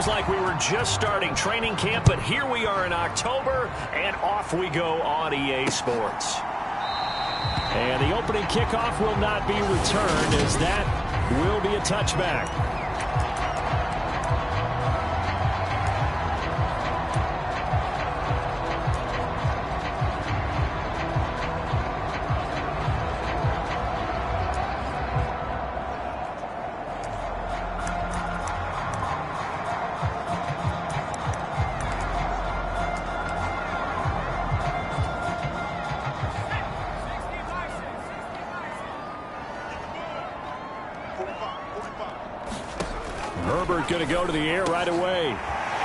seems like we were just starting training camp, but here we are in October, and off we go on EA Sports. And the opening kickoff will not be returned, as that will be a touchback. Herbert going to go to the air right away.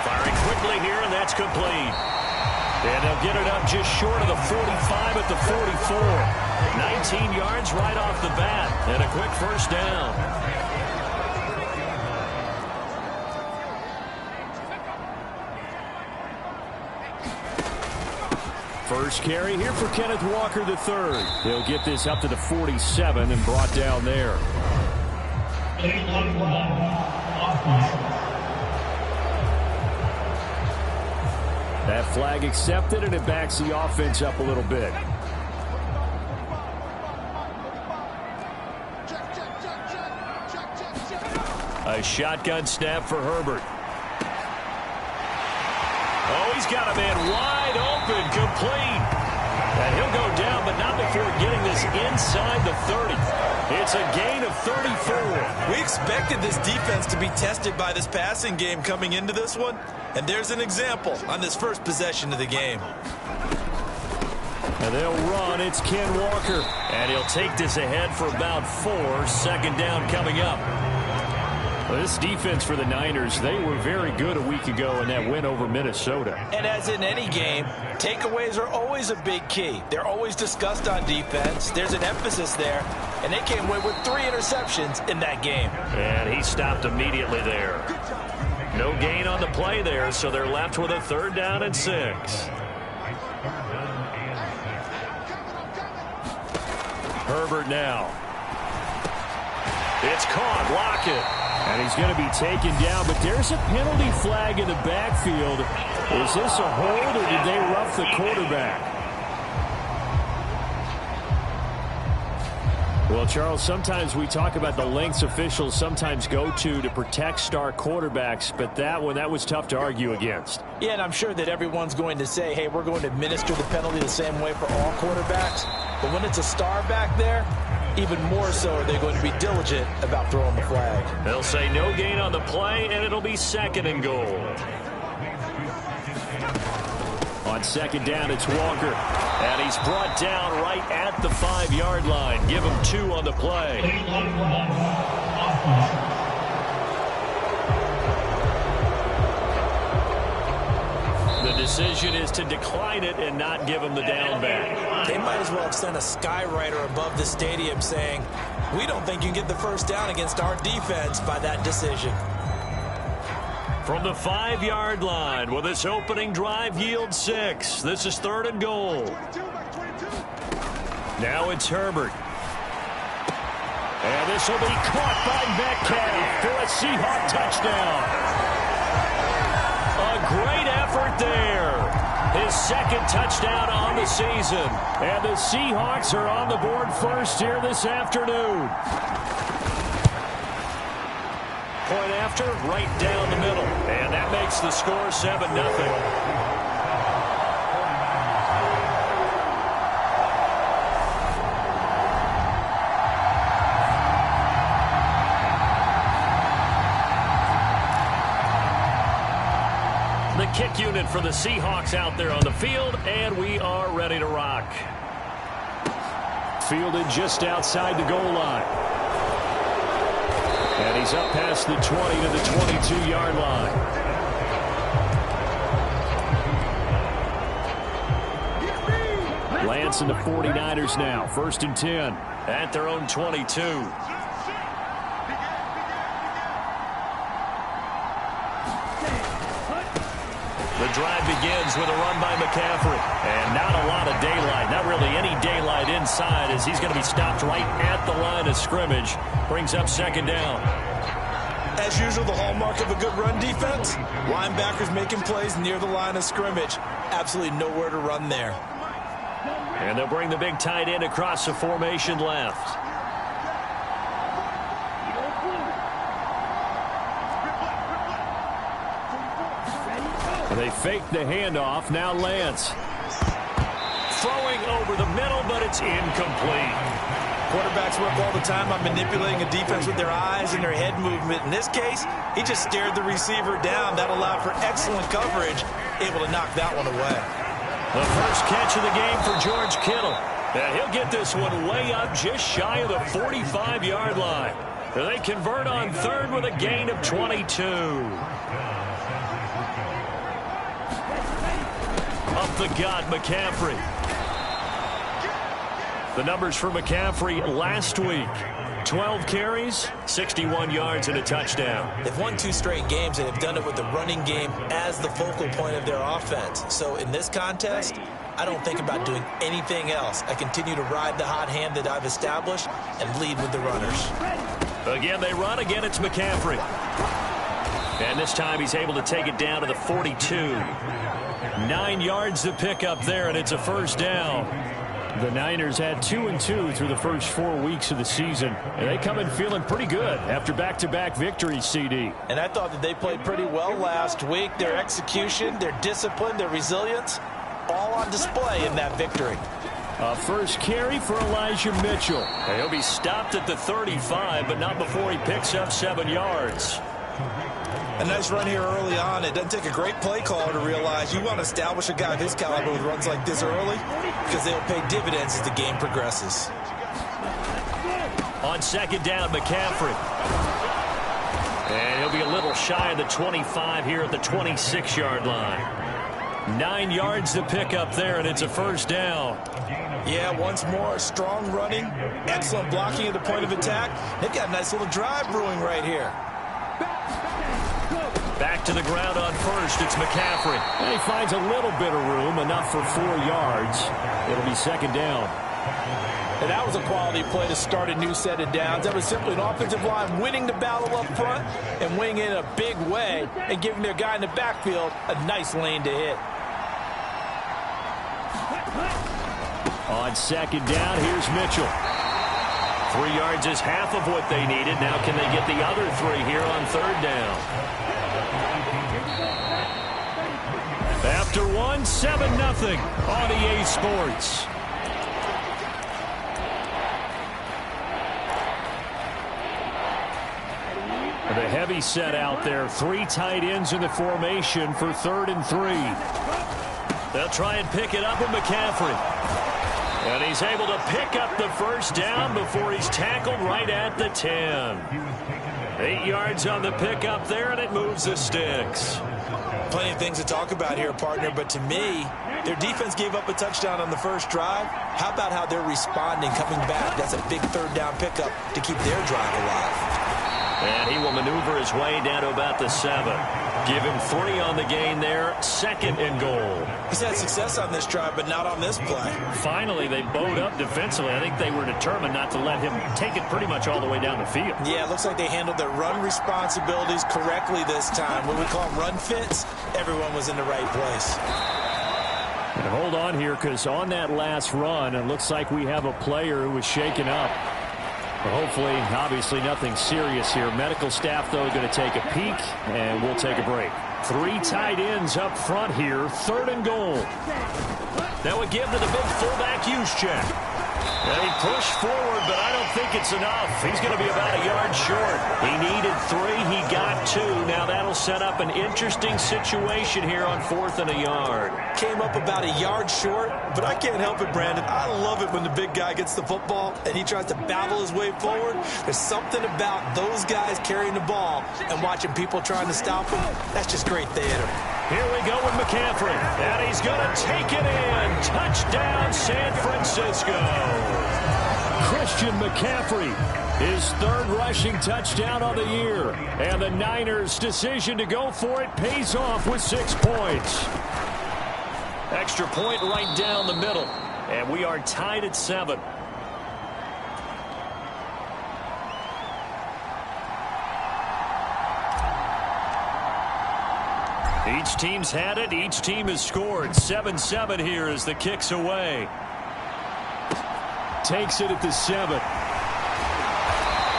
Firing quickly here, and that's complete. And they'll get it up just short of the 45 at the 44. 19 yards right off the bat, and a quick first down. First carry here for Kenneth Walker III. He'll get this up to the 47 and brought down there. That flag accepted, and it backs the offense up a little bit. A shotgun snap for Herbert. Oh, he's got a man wide open, complete. And he'll go down, but not before getting this inside the 30. It's a gain of 34. We expected this defense to be tested by this passing game coming into this one. And there's an example on this first possession of the game. And they'll run. It's Ken Walker. And he'll take this ahead for about 4. Second down coming up. Well, this defense for the Niners, they were very good a week ago in that win over Minnesota. And as in any game, takeaways are always a big key. They're always discussed on defense. There's an emphasis there. And they came away with 3 interceptions in that game. And he stopped immediately there. No gain on the play there, so they're left with a 3rd down and 6. Herbert now. It's caught. Lockett. And he's going to be taken down, but there's a penalty flag in the backfield. Is this a hold, or did they rough the quarterback? Well, Charles, sometimes we talk about the lengths officials sometimes go to protect star quarterbacks, but that one, that was tough to argue against. Yeah, and I'm sure that everyone's going to say, hey, we're going to administer the penalty the same way for all quarterbacks. But when it's a star back there, even more so are they going to be diligent about throwing the flag. They'll say no gain on the play, and it'll be 2nd and goal. On 2nd down, it's Walker. And he's brought down right at the 5-yard line. Give him 2 on the play. The decision is to decline it and not give him the down back. They might as well have sent a skywriter above the stadium saying, we don't think you can get the first down against our defense by that decision. From the 5-yard line, will this opening drive yield 6? This is 3rd and goal. Now it's Herbert. And this will be caught by Metcalf for a Seahawk touchdown. A great effort there. His 2nd touchdown on the season. And the Seahawks are on the board first here this afternoon. Point after, right down the middle. And that makes the score 7-0. The kick unit for the Seahawks out there on the field, and we are ready to rock. Fielded just outside the goal line. And he's up past the 20 to the 22-yard line. Lance and the 49ers now. 1st and 10 at their own 22. The drive begins with a run by McCaffrey. And not a lot of daylight. Not really any daylight inside, as he's going to be stopped right at the line of scrimmage. Brings up 2nd down. As usual, the hallmark of a good run defense, linebackers making plays near the line of scrimmage. Absolutely nowhere to run there. And they'll bring the big tight end across the formation left. They fake the handoff. Now Lance. Throwing over the middle, but it's incomplete. Quarterbacks work all the time on manipulating a defense with their eyes and their head movement. In this case, he just stared the receiver down. That allowed for excellent coverage, able to knock that one away. The first catch of the game for George Kittle. And he'll get this one way up just shy of the 45-yard line. They convert on third with a gain of 22. Up the gut, McCaffrey. The numbers for McCaffrey last week. 12 carries, 61 yards, and a touchdown. They've won 2 straight games, and have done it with the running game as the focal point of their offense. So in this contest, I don't think about doing anything else. I continue to ride the hot hand that I've established and lead with the runners. Again, they run. Again, it's McCaffrey. And this time he's able to take it down to the 42. 9 yards to pick up there, and it's a first down. The Niners had 2-2 through the first 4 weeks of the season, and they come in feeling pretty good after back-to-back victories, CD. And I thought that they played pretty well last week. Their execution, their discipline, their resilience, all on display in that victory. A first carry for Elijah Mitchell. And he'll be stopped at the 35, but not before he picks up 7 yards. A nice run here early on. It doesn't take a great play caller to realize you want to establish a guy of his caliber with runs like this early, because they'll pay dividends as the game progresses. On second down, McCaffrey. And he'll be a little shy of the 25 here at the 26-yard line. 9 yards to pick up there, and it's a first down. Yeah, once more, strong running, excellent blocking at the point of attack. They've got a nice little drive brewing right here. Back to the ground on first. It's McCaffrey. And he finds a little bit of room, enough for 4 yards. It'll be second down. And that was a quality play to start a new set of downs. That was simply an offensive line winning the battle up front and winning in a big way and giving their guy in the backfield a nice lane to hit. On second down, here's Mitchell. 3 yards is half of what they needed. Now can they get the other 3 here on third down? After one, 7-0 on EA Sports. The heavy set out there. 3 tight ends in the formation for 3rd and 3. They'll try and pick it up with McCaffrey. And he's able to pick up the first down before he's tackled right at the 10. 8 yards on the pickup there, and it moves the sticks. Plenty of things to talk about here, partner, but to me, their defense gave up a touchdown on the first drive. How about how they're responding, coming back? That's a big 3rd down pickup to keep their drive alive. And he will maneuver his way down to about the 7. Give him 3 on the gain there. 2nd and goal. He's had success on this drive, but not on this play. Finally, they bowed up defensively. I think they were determined not to let him take it pretty much all the way down the field. Yeah, it looks like they handled their run responsibilities correctly this time. When we call them run fits, everyone was in the right place. And hold on here, because on that last run, it looks like we have a player who was shaken up. But hopefully, obviously, nothing serious here. Medical staff, though, going to take a peek, and we'll take a break. 3 tight ends up front here, 3rd and goal. That would give to the big fullback Juszczyk. And he pushed forward, but I don't think it's enough. He's going to be about a yard short. He needed 3. He got 2. Now that'll set up an interesting situation here on 4th and a yard. Came up about a yard short, but I can't help it, Brandon. I love it when the big guy gets the football and he tries to babble his way forward. There's something about those guys carrying the ball and watching people trying to stop him. That's just great theater. Here we go with McCaffrey. And he's going to take it in. Touchdown, San Francisco. Christian McCaffrey, his 3rd rushing touchdown on the year. And the Niners' decision to go for it pays off with 6 points. Extra point right down the middle. And we are tied at 7. Each team's had it. Each team has scored. 7-7 here as the kick's away. Takes it at the 7.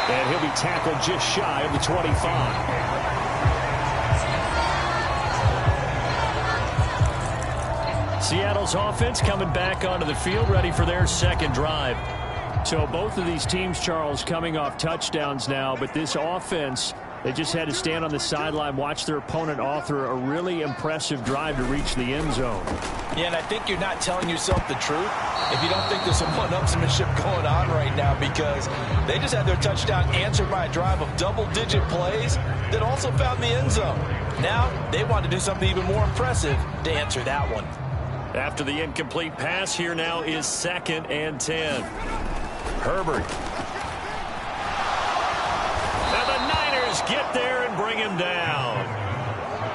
And he'll be tackled just shy of the 25. Seattle's offense coming back onto the field, ready for their second drive. So both of these teams, Charles, coming off touchdowns now, but this offense, they just had to stand on the sideline, watch their opponent author a really impressive drive to reach the end zone. Yeah, and I think you're not telling yourself the truth if you don't think there's some one-upsmanship going on right now, because they just had their touchdown answered by a drive of double-digit plays that also found the end zone. Now they want to do something even more impressive to answer that one. After the incomplete pass, here now is 2nd and 10. Herbert. And the Niners get there and bring him down.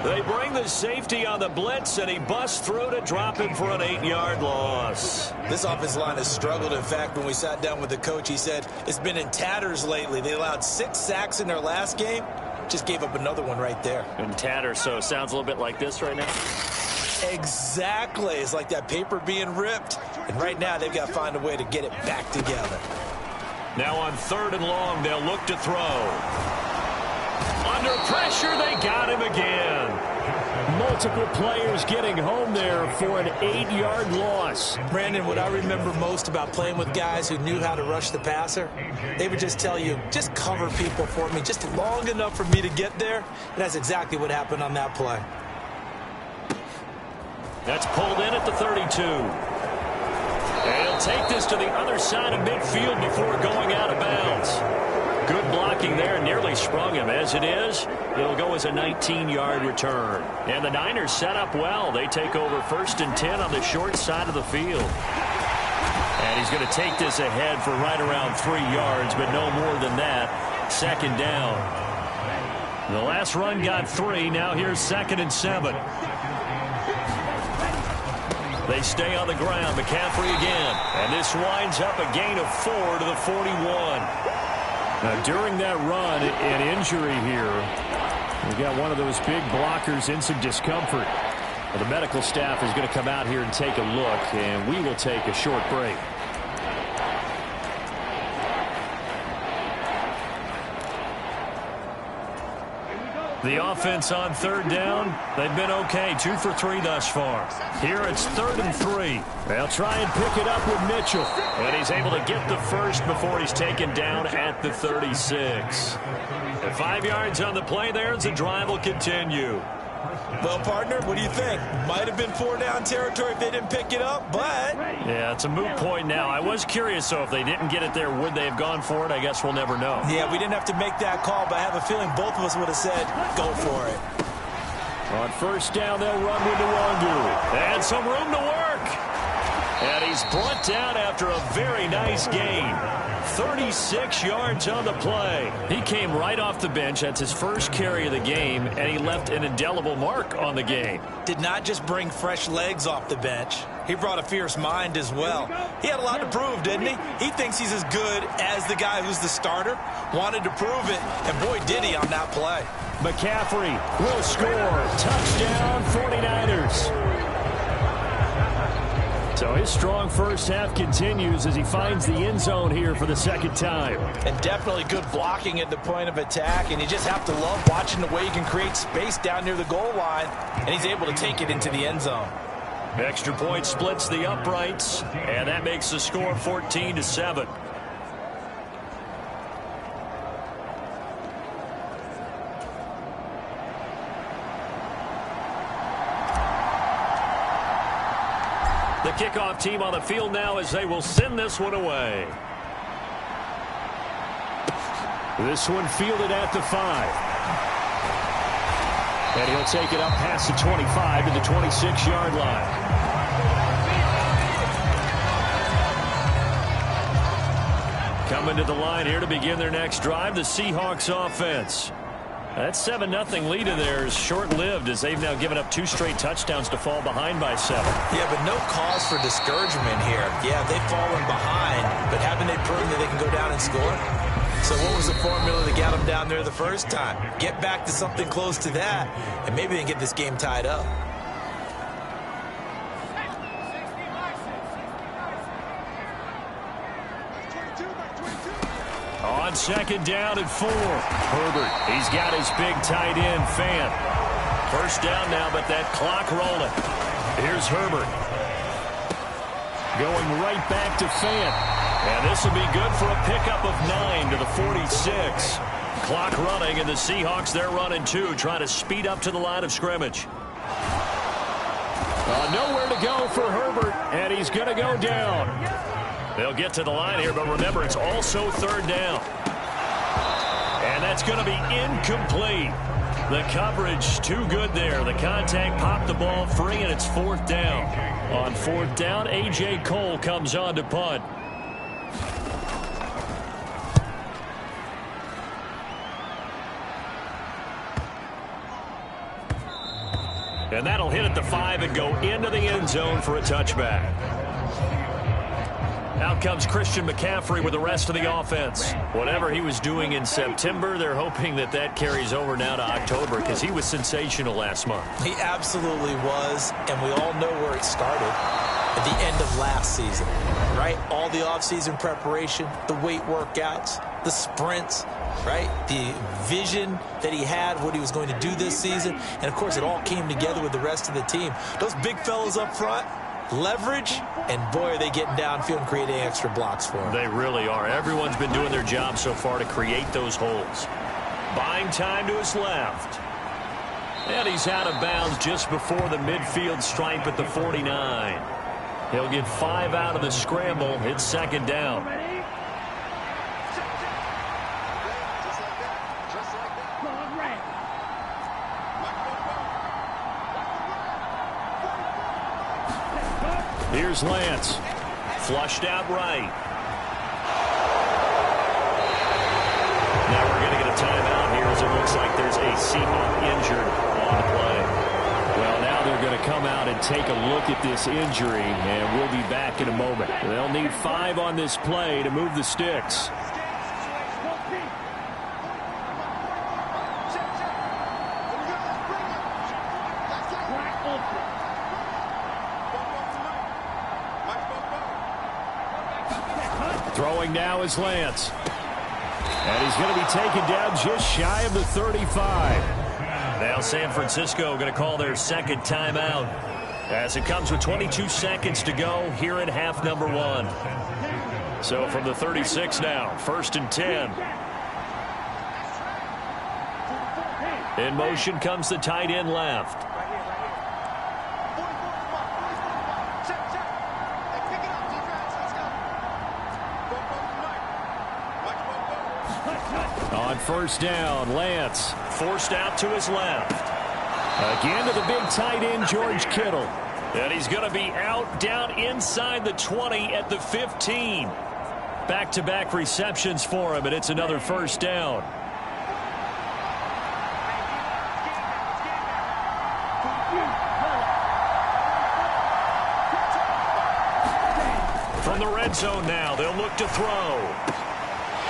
They bring the safety on the blitz, and he busts through to drop him for an 8-yard loss. This offensive line has struggled. In fact, when we sat down with the coach, he said it's been in tatters lately. They allowed 6 sacks in their last game. Just gave up another one right there. In tatters, so it sounds a little bit like this right now. Exactly. It's like that paper being ripped. And right now, they've got to find a way to get it back together. Now on 3rd and long, they'll look to throw. Under pressure, they got him again. Multiple players getting home there for an 8-yard loss. Brandon, what I remember most about playing with guys who knew how to rush the passer, they would just tell you, just cover people for me, just long enough for me to get there. And that's exactly what happened on that play. That's pulled in at the 32. And he'll take this to the other side of midfield before going out of bounds. Good blocking there, nearly sprung him. As it is, it'll go as a 19-yard return. And the Niners set up well. They take over 1st and 10 on the short side of the field. And he's going to take this ahead for right around 3 yards, but no more than that. 2nd down. The last run got 3. Now here's 2nd and 7. They stay on the ground. McCaffrey again. And this winds up a gain of 4 to the 41. Now, during that run, an injury here. We've got one of those big blockers in some discomfort. Well, the medical staff is going to come out here and take a look, and we will take a short break. The offense on 3rd down, they've been okay. 2 for 3 thus far. Here it's 3rd and 3. They'll try and pick it up with Mitchell. And he's able to get the first before he's taken down at the 36. And 5 yards on the play there as the drive will continue. Well, partner, what do you think? Might have been 4-down territory if they didn't pick it up, but... Yeah, it's a moot point now. I was curious, so if they didn't get it there, would they have gone for it? I guess we'll never know. Yeah, we didn't have to make that call, but I have a feeling both of us would have said, go for it. On 1st down, they'll run with Nwangu. And some room to work. And he's brought down after a very nice gain. 36 yards on the play. He came right off the bench. That's his first carry of the game, and he left an indelible mark on the game. Did not just bring fresh legs off the bench. He brought a fierce mind as well. He had a lot to prove, didn't he? He thinks he's as good as the guy who's the starter. Wanted to prove it, and boy, did he on that play. McCaffrey will score. Touchdown, 49ers. So his strong first half continues as he finds the end zone here for the 2nd time. And definitely good blocking at the point of attack, and you just have to love watching the way he can create space down near the goal line, and he's able to take it into the end zone. Extra point splits the uprights, and that makes the score 14-7. The kickoff team on the field now as they will send this one away. This one fielded at the 5. And he'll take it up past the 25 to the 26-yard line. Coming to the line here to begin their next drive, the Seahawks offense. That 7-0 lead of theirs short-lived as they've now given up 2 straight touchdowns to fall behind by 7. Yeah, but no cause for discouragement here. Yeah, they've fallen behind, but haven't they proven that they can go down and score? So what was the formula that got them down there the first time? Get back to something close to that, and maybe they can get this game tied up. On second down and 4. Herbert, he's got his big tight end, Fant. First down now, but that clock rolling. Here's Herbert. Going right back to Fant. And this will be good for a pickup of 9 to the 46. Clock running, and the Seahawks, they're running too, trying to speed up to the line of scrimmage. Nowhere to go for Herbert, and he's going to go down. They'll get to the line here, but remember, it's also third down. And that's going to be incomplete. The coverage too good there. The contact popped the ball free, and it's fourth down. On fourth down, A.J. Cole comes on to punt. And that'll hit at the 5 and go into the end zone for a touchback. Out comes Christian McCaffrey with the rest of the offense. Whatever he was doing in September, they're hoping that that carries over now to October because he was sensational last month. He absolutely was, and we all know where it started at the end of last season, right? All the offseason preparation, the weight workouts, the sprints, right? The vision that he had, what he was going to do this season, and, of course, it all came together with the rest of the team. Those big fellas up front, leverage, and boy, are they getting downfield and creating extra blocks for him. They really are. Everyone's been doing their job so far to create those holes. Buying time to his left. And he's out of bounds just before the midfield stripe at the 49. He'll get 5 out of the scramble. It's second down. Here's Lance. Flushed out right. Now we're going to get a timeout here as it looks like there's a Seahawk injured on the play. Well, now they're going to come out and take a look at this injury, and we'll be back in a moment. They'll need 5 on this play to move the sticks. Throwing now is Lance. And he's going to be taken down just shy of the 35. Now San Francisco going to call their second timeout as it comes with 22 seconds to go here in half number 1. So from the 36 now, first and 10. In motion comes the tight end left. On first down, Lance forced out to his left. Again to the big tight end, George Kittle. And he's going to be out down inside the 20 at the 15. Back-to-back receptions for him, and it's another first down. From the red zone now, they'll look to throw.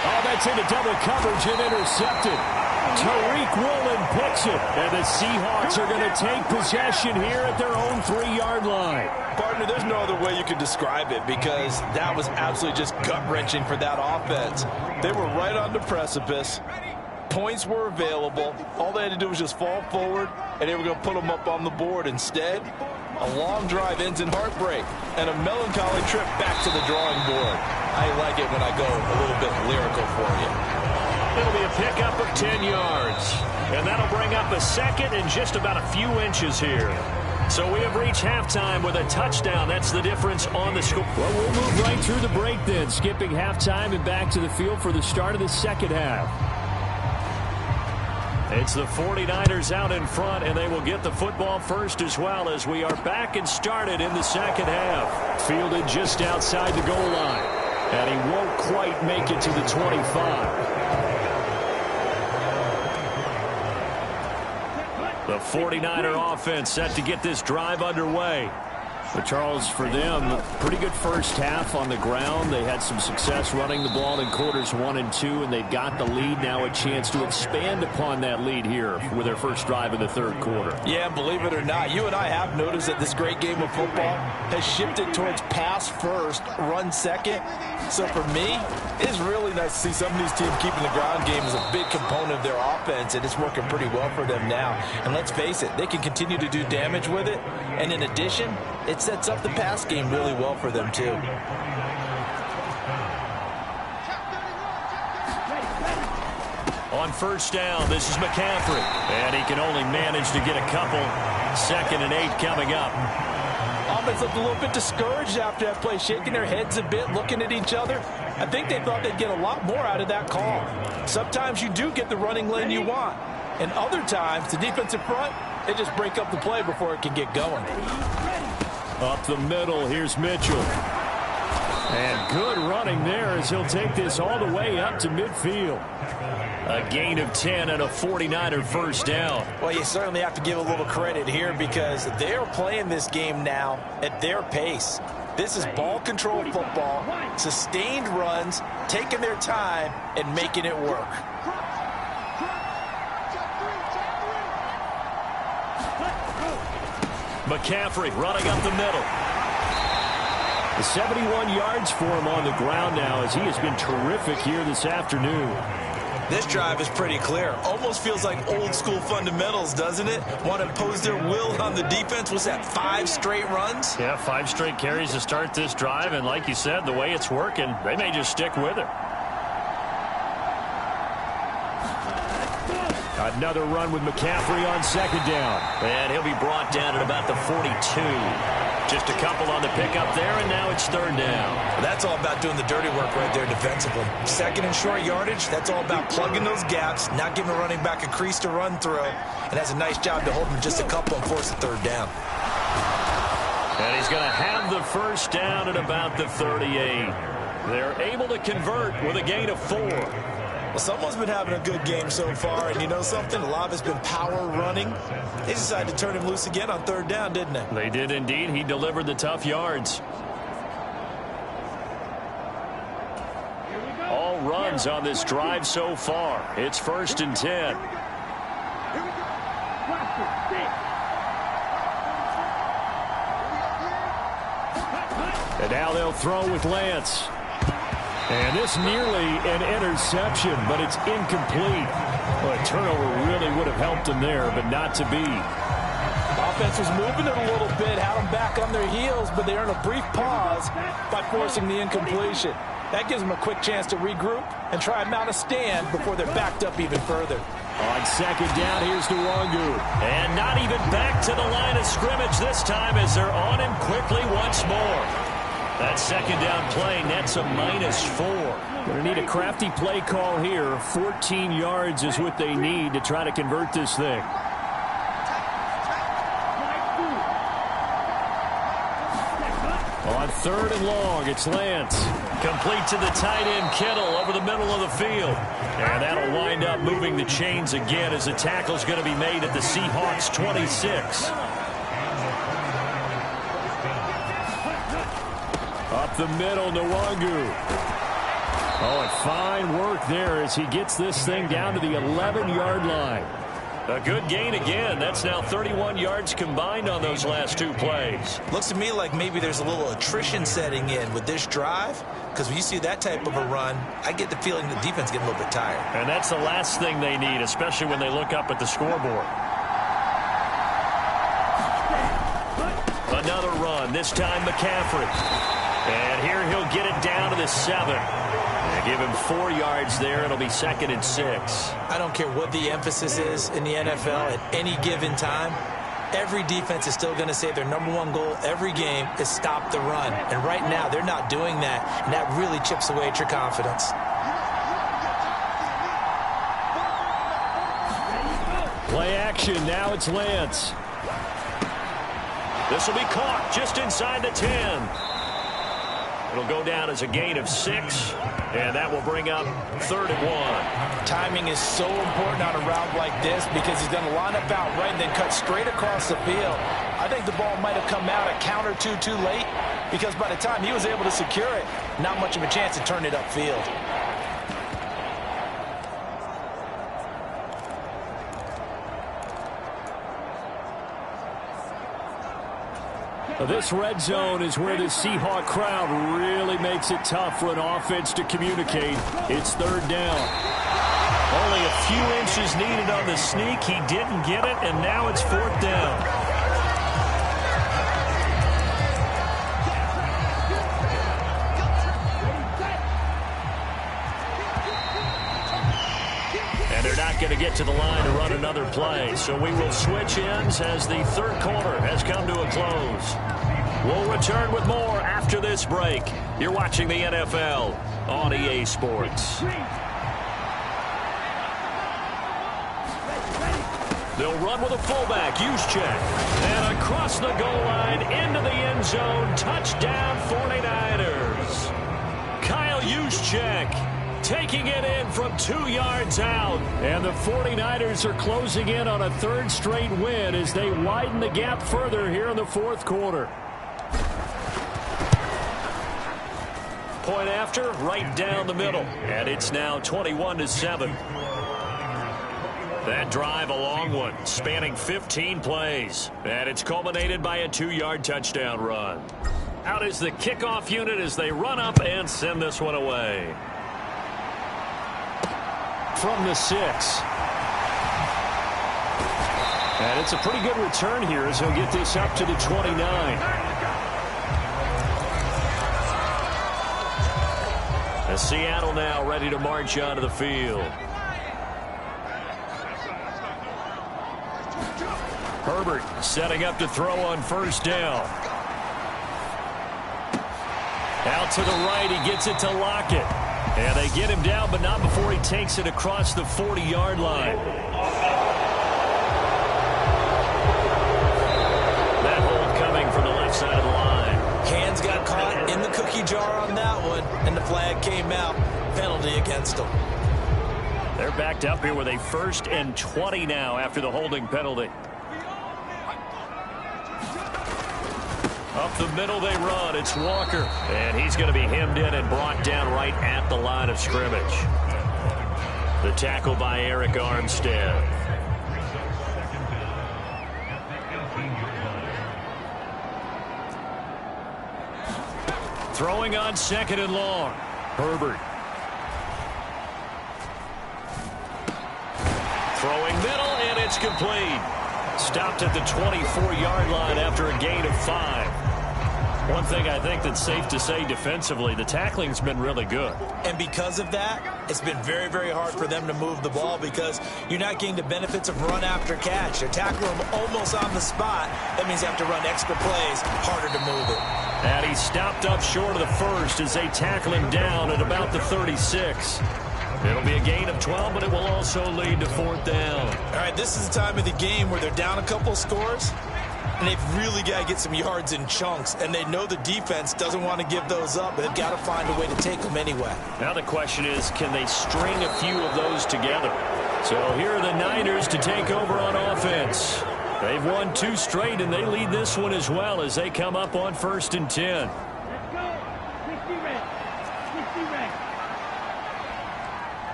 Oh, that's into double coverage and intercepted. Tariq Woolen picks it, and the Seahawks are going to take possession here at their own 3-yard line. Partner, there's no other way you could describe it because that was absolutely just gut-wrenching for that offense. They were right on the precipice. Points were available. All they had to do was just fall forward, and they were going to put them up on the board. Instead, a long drive ends in heartbreak and a melancholy trip back to the drawing board. I like it when I go a little bit lyrical for you. It'll be a pickup of 10 yards. And that'll bring up a second and just about a few inches here. So we have reached halftime with a touchdown. That's the difference on the score. Well, we'll move right through the break then, skipping halftime and back to the field for the start of the second half. It's the 49ers out in front, and they will get the football first as well as we are back and started in the second half. Fielded just outside the goal line, and he won't quite make it to the 25. The 49er offense set to get this drive underway. But Charles, for them, pretty good first half on the ground. They had some success running the ball in quarters 1 and 2, and they've got the lead. Now a chance to expand upon that lead here with their first drive in the third quarter. Yeah, believe it or not, you and I have noticed that this great game of football has shifted towards pass first, run second. So for me, it's really nice to see some of these teams keeping the ground game as a big component of their offense, and it's working pretty well for them now. And let's face it, they can continue to do damage with it. And in addition, it sets up the pass game really well for them, too. On first down, this is McCaffrey. And he can only manage to get a couple. 2nd and 8 coming up. Offense looked a little bit discouraged after that play, shaking their heads a bit, looking at each other. I think they thought they'd get a lot more out of that call. Sometimes you do get the running lane you want. And other times, the defensive front, they just break up the play before it can get going. Up the middle, here's Mitchell. And good running there as he'll take this all the way up to midfield. A gain of 10 and a 49er first down. Well, you certainly have to give a little credit here because they're playing this game now at their pace. This is ball control football, sustained runs, taking their time, and making it work. McCaffrey running up the middle. 71 yards for him on the ground now as he has been terrific here this afternoon. This drive is pretty clear. Almost feels like old school fundamentals, doesn't it? Want to impose their will on the defense. What's that, 5 straight runs? Yeah, 5 straight carries to start this drive. And like you said, the way it's working, they may just stick with it. Another run with McCaffrey on 2nd down. And he'll be brought down at about the 42. Just a couple on the pickup there, and now it's 3rd down. Well, that's all about doing the dirty work right there defensively. 2nd and short yardage, that's all about plugging those gaps, not giving a running back a crease to run through, and that's a nice job to hold him just a couple and force the 3rd down. And he's going to have the first down at about the 38. They're able to convert with a gain of 4. Well, someone's been having a good game so far, and you know something? A lot of it's been power running. They decided to turn him loose again on 3rd down, didn't they? They did indeed. He delivered the tough yards. All runs on this drive so far. It's 1st and 10. And now they'll throw with Lance. And this nearly an interception, but it's incomplete. Well, a turnover really would have helped them there, but not to be. Offense was moving it a little bit, had them back on their heels, but they earned a brief pause by forcing the incompletion. That gives them a quick chance to regroup and try and mount a stand before they're backed up even further. On 2nd down, here's Nwangu. And not even back to the line of scrimmage this time as they're on him quickly once more. That 2nd down play nets a -4. Going to need a crafty play call here. 14 yards is what they need to try to convert this thing. On 3rd and long, it's Lance. Complete to the tight end, Kittle, over the middle of the field. And that'll wind up moving the chains again as the tackle's going to be made at the Seahawks' 26. Up the middle, Nwangu. Oh, and fine work there as he gets this thing down to the 11-yard line. A good gain again. That's now 31 yards combined on those last 2 plays. Looks to me like maybe there's a little attrition setting in with this drive, because when you see that type of a run, I get the feeling the defense getting a little bit tired. And that's the last thing they need, especially when they look up at the scoreboard. Another run, this time McCaffrey. And here he'll get it down to the 7. And give him 4 yards there. It'll be 2nd and 6. I don't care what the emphasis is in the NFL at any given time. Every defense is still going to say their #1 goal every game is stop the run. And right now, they're not doing that, and that really chips away at your confidence. Play action. Now it's Lance. This will be caught just inside the 10. It'll go down as a gain of 6, and that will bring up 3rd and 1. Timing is so important on a route like this because he's going to line up out right and then cut straight across the field. I think the ball might have come out a count or two too late because by the time he was able to secure it, not much of a chance to turn it upfield. This red zone is where the Seahawk crowd really makes it tough for an offense to communicate. It's 3rd down. Only a few inches needed on the sneak. He didn't get it, and now it's 4th down. And they're not going to get to the line to run another play. So we will switch ends as the 3rd quarter has come to a close. We'll return with more after this break. You're watching the NFL on EA Sports. They'll run with a fullback, Juszczyk. And across the goal line into the end zone. Touchdown 49ers. Kyle Juszczyk taking it in from 2 yards out. And the 49ers are closing in on a 3rd straight win as they widen the gap further here in the 4th quarter. Point after, right down the middle. And it's now 21-7. That drive, a long one, spanning 15 plays. And it's culminated by a 2-yard touchdown run. Out is the kickoff unit as they run up and send this one away. From the 6. And it's a pretty good return here as he'll get this up to the 29. As Seattle now ready to march onto the field. Herbert setting up to throw on 1st down. Out to the right, he gets it to Lockett. And they get him down, but not before he takes it across the 40-yard line. That hold coming from the left side of the line. Hands got caught in the cookie jar on that one, and the flag came out. Penalty against them. They're backed up here with a 1st and 20 now after the holding penalty. Up the middle they run. It's Walker. And he's going to be hemmed in and brought down right at the line of scrimmage. The tackle by Eric Armstead. Throwing on 2nd and long. Herbert. Throwing middle, and it's complete. Stopped at the 24-yard line after a gain of 5. One thing I think that's safe to say defensively, the tackling's been really good. And because of that, it's been very, very hard for them to move the ball because you're not getting the benefits of run after catch. They're tackling them almost on the spot. That means you have to run extra plays, harder to move it. And he stopped up short of the 1st as they tackle him down at about the 36. It'll be a gain of 12, but it will also lead to 4th down. All right, this is the time of the game where they're down a couple scores, and they've really got to get some yards in chunks, and they know the defense doesn't want to give those up, but they've got to find a way to take them anyway. Now the question is, can they string a few of those together? So here are the Niners to take over on offense. They've won 2 straight, and they lead this one as well as they come up on 1st and 10.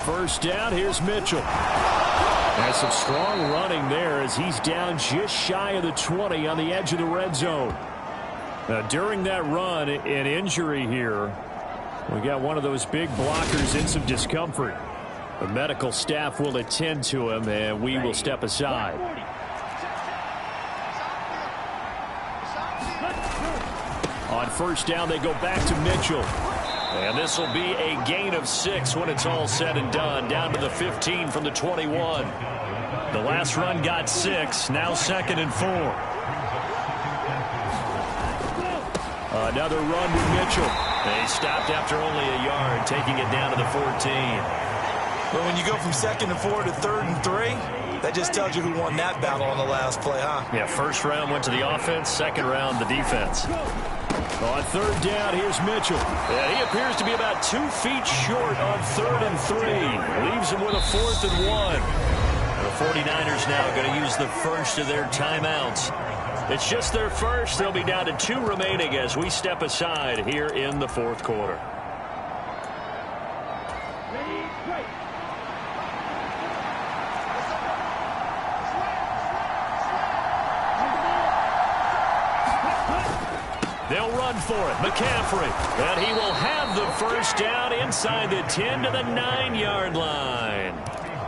First down, here's Mitchell. Has some strong running there as he's down just shy of the 20 on the edge of the red zone. Now, during that run, an injury here. We got one of those big blockers in some discomfort. The medical staff will attend to him, and we will step aside. On 1st down, they go back to Mitchell. And this will be a gain of 6 when it's all said and done. Down to the 15 from the 21. The last run got 6. Now 2nd and 4. Another run with Mitchell. They stopped after only a yard, taking it down to the 14. Well, when you go from 2nd and 4 to 3rd and 3, that just tells you who won that battle on the last play, huh? Yeah, 1st round went to the offense, 2nd round the defense. On third down, here's Mitchell. And he appears to be about 2 feet short on 3rd and 3. Leaves him with a 4th and 1. The 49ers now going to use the first of their timeouts. It's just their first. They'll be down to 2 remaining as we step aside here in the 4th quarter. They'll run for it. McCaffrey. And he will have the first down inside the 10 to the 9-yard line.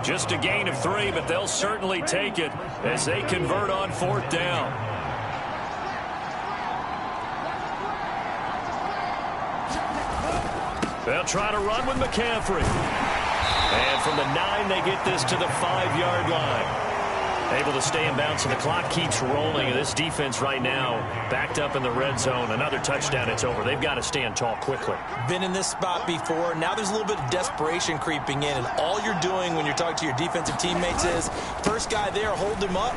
Just a gain of 3, but they'll certainly take it as they convert on 4th down. They'll try to run with McCaffrey. And from the 9, they get this to the 5-yard line. Able to stay in bounds, and the clock keeps rolling. This defense right now backed up in the red zone. Another touchdown, it's over. They've got to stand tall quickly. Been in this spot before. Now there's a little bit of desperation creeping in, and all you're doing when you're talking to your defensive teammates is first guy there, hold him up.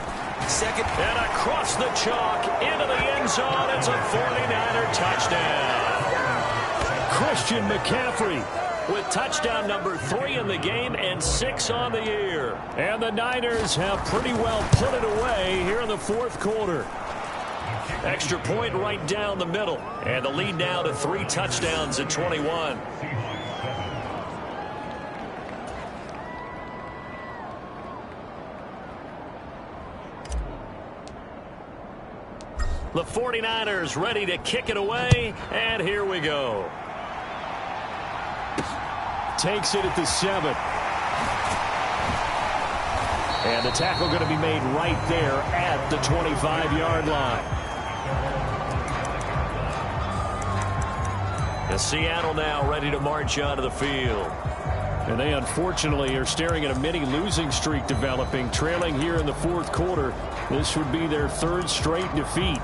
Second. And across the chalk into the end zone. It's a 49er touchdown. Christian McCaffrey with touchdown number 3 in the game and 6 on the year. And the Niners have pretty well put it away here in the 4th quarter. Extra point right down the middle. And the lead now to 3 touchdowns at 21. The 49ers ready to kick it away. And here we go. Takes it at the 7. And the tackle going to be made right there at the 25-yard line. And Seattle now ready to march onto the field. And they unfortunately are staring at a mini losing streak developing, trailing here in the 4th quarter. This would be their 3rd straight defeat.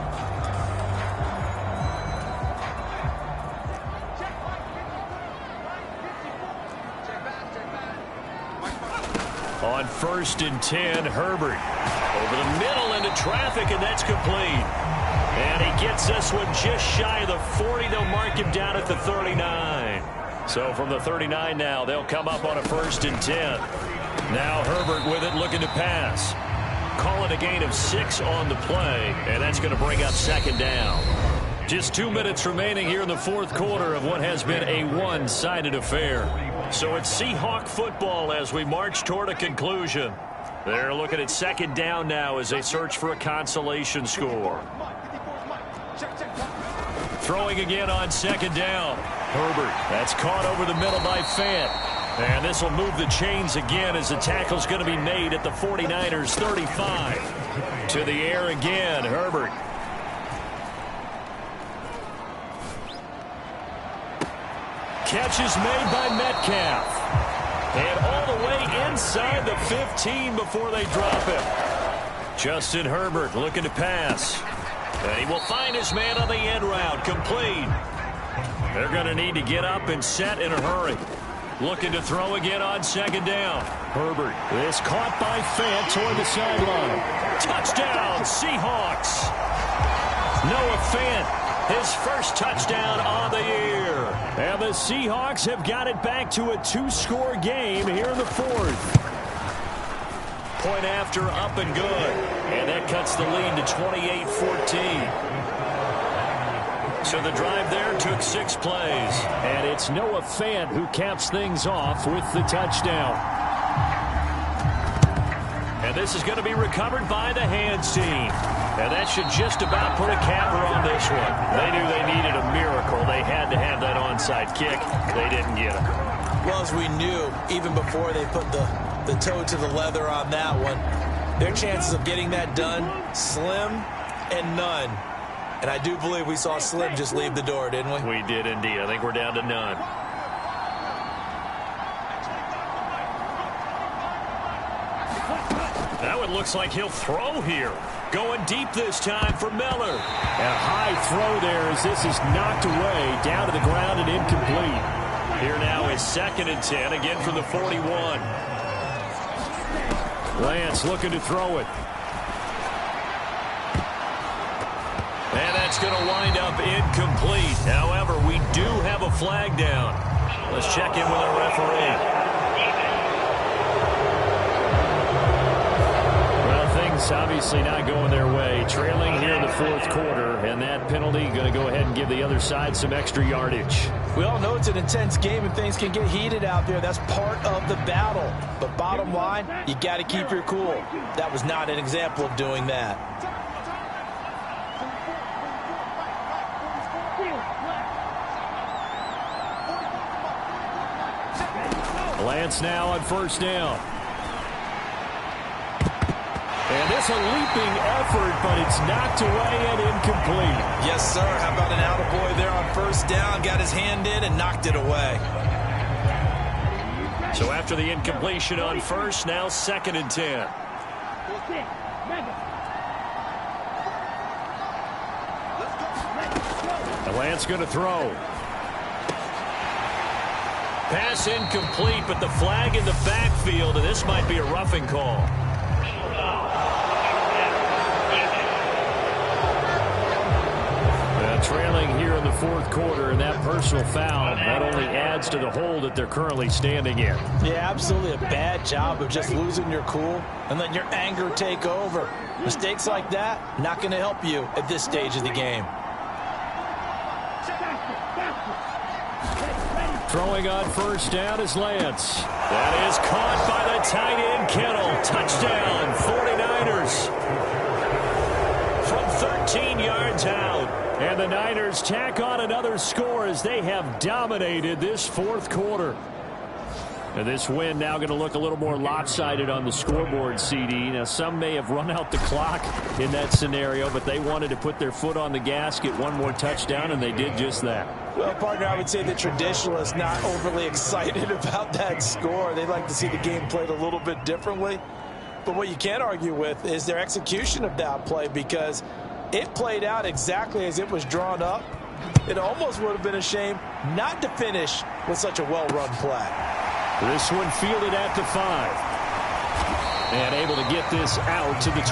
On 1st and 10, Herbert over the middle into traffic, and that's complete. And he gets this one just shy of the 40. They'll mark him down at the 39. So from the 39 now, they'll come up on a 1st and 10. Now Herbert with it, looking to pass. Call it a gain of 6 on the play, and that's going to bring up 2nd down. Just 2 minutes remaining here in the 4th quarter of what has been a one-sided affair. So it's Seahawk football as we march toward a conclusion. They're looking at 2nd down now as they search for a consolation score. Throwing again on 2nd down. Herbert, that's caught over the middle by Fant. And this will move the chains again as the tackle's going to be made at the 49ers 35. To the air again, Herbert. Catch is made by Metcalf. And all the way inside the 15 before they drop it. Justin Herbert looking to pass. And he will find his man on the end route. Complete. They're going to need to get up and set in a hurry. Looking to throw again on 2nd down. Herbert is caught by Fant toward the sideline. Touchdown, Seahawks. Noah Fant. His first touchdown on the year. And the Seahawks have got it back to a 2-score game here in the 4th. Point after, up and good. And that cuts the lead to 28-14. So the drive there took 6 plays. And it's Noah Fant who caps things off with the touchdown. And this is going to be recovered by the hands team. And that should just about put a capper on this one. They knew they needed a miracle. They had to have that onside kick. They didn't get it. Well, as we knew, even before they put the toe to the leather on that one, their chances of getting that done, slim and none. And I do believe we saw Slim just leave the door, didn't we? We did indeed. I think we're down to none. Now it looks like he'll throw here. Going deep this time for Miller. And a high throw there as this is knocked away, down to the ground and incomplete. Here now is 2nd and 10, again from the 41. Lance looking to throw it. And that's That's going to wind up incomplete. However, we do have a flag down. Let's check in with our referee. Things obviously not going their way. Trailing here in the fourth quarter, and that penalty going to go ahead and give the other side some extra yardage. We all know it's an intense game and things can get heated out there. That's part of the battle. But bottom line, you got to keep your cool. That was not an example of doing that. Lance now on first down. And this a leaping effort, but it's knocked away and incomplete. Yes, sir. How about an attaboy there on first down? Got his hand in and knocked it away. So after the incompletion on first, now 2nd and 10. And Lance going to throw. Pass incomplete, but the flag in the backfield, and this might be a roughing call. Trailing here in the fourth quarter, and that personal foul not only adds to the hole that they're currently standing in. Yeah, absolutely a bad job of just losing your cool and letting your anger take over. Mistakes like that, not going to help you at this stage of the game. Throwing on first down is Lance. That is caught by the tight end, Kittle. Touchdown, 49ers. From 13 yards out. And the Niners tack on another score as they have dominated this fourth quarter. And this win now going to look a little more lopsided on the scoreboard, CD. Now, some may have run out the clock in that scenario, but they wanted to put their foot on the gas, get one more touchdown, and they did just that. Well, partner, I would say the traditionalists not overly excited about that score. They'd like to see the game played a little bit differently. But what you can't argue with is their execution of that play, because it played out exactly as it was drawn up. It almost would have been a shame not to finish with such a well-run play. This one fielded at the 5. And able to get this out to the 25.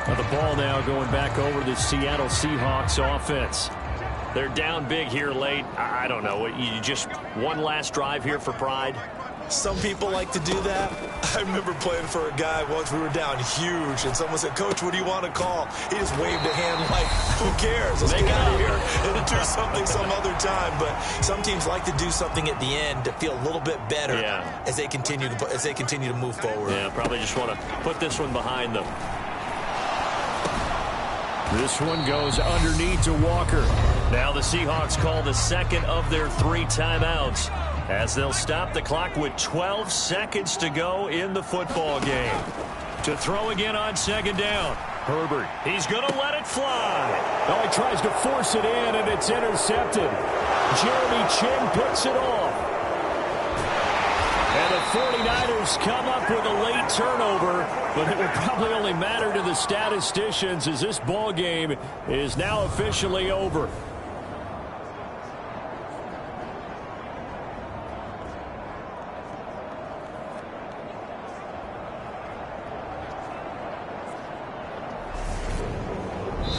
Well, the ball now going back over the Seattle Seahawks offense. They're down big here late. I don't know. You just one last drive here for pride. Some people like to do that. I remember playing for a guy once. We were down huge, and someone said, "Coach, what do you want to call?" He just waved a hand like, "Who cares? Let's get out of here and do something some other time." But some teams like to do something at the end to feel a little bit better as they continue to move forward. Yeah, probably just want to put this one behind them. This one goes underneath to Walker. Now the Seahawks call the second of their 3 timeouts, as they'll stop the clock with 12 seconds to go in the football game. To throw again on 2nd down. Herbert, he's going to let it fly. Oh, he tries to force it in, and it's intercepted. Jeremy Chin picks it off. And the 49ers come up with a late turnover, but it will probably only matter to the statisticians as this ball game is now officially over.